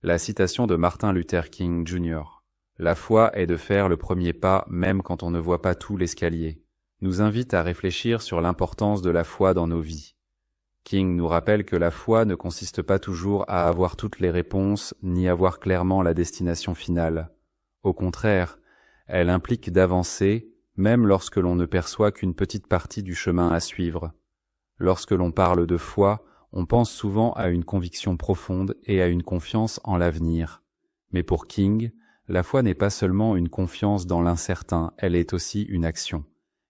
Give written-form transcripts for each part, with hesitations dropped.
La citation de Martin Luther King Jr. La foi est de faire le premier pas même quand on ne voit pas tout l'escalier, nous invite à réfléchir sur l'importance de la foi dans nos vies. King nous rappelle que la foi ne consiste pas toujours à avoir toutes les réponses ni à voir clairement la destination finale. Au contraire, elle implique d'avancer, même lorsque l'on ne perçoit qu'une petite partie du chemin à suivre. Lorsque l'on parle de foi, on pense souvent à une conviction profonde et à une confiance en l'avenir. Mais pour King, la foi n'est pas seulement une confiance dans l'incertain, elle est aussi une action.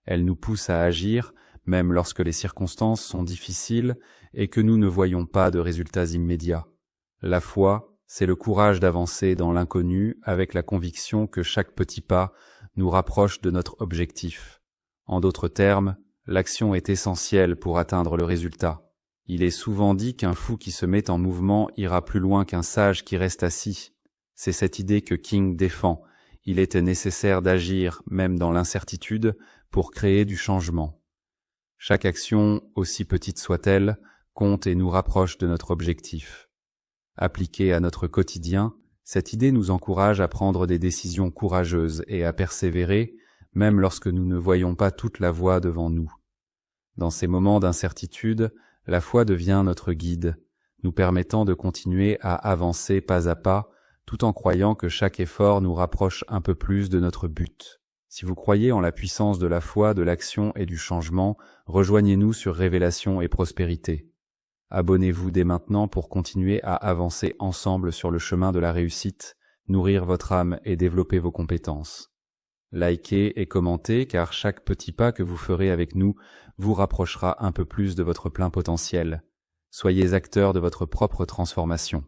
Elle nous pousse à agir, même lorsque les circonstances sont difficiles et que nous ne voyons pas de résultats immédiats. La foi, c'est le courage d'avancer dans l'inconnu avec la conviction que chaque petit pas nous rapproche de notre objectif. En d'autres termes, l'action est essentielle pour atteindre le résultat. Il est souvent dit qu'un fou qui se met en mouvement ira plus loin qu'un sage qui reste assis. C'est cette idée que King défend. Il était nécessaire d'agir, même dans l'incertitude, pour créer du changement. Chaque action, aussi petite soit-elle, compte et nous rapproche de notre objectif. Appliquée à notre quotidien, cette idée nous encourage à prendre des décisions courageuses et à persévérer, même lorsque nous ne voyons pas toute la voie devant nous. Dans ces moments d'incertitude, la foi devient notre guide, nous permettant de continuer à avancer pas à pas, tout en croyant que chaque effort nous rapproche un peu plus de notre but. Si vous croyez en la puissance de la foi, de l'action et du changement, rejoignez-nous sur Révélation et Prospérité. Abonnez-vous dès maintenant pour continuer à avancer ensemble sur le chemin de la réussite, nourrir votre âme et développer vos compétences. Likez et commentez car chaque petit pas que vous ferez avec nous vous rapprochera un peu plus de votre plein potentiel. Soyez acteurs de votre propre transformation.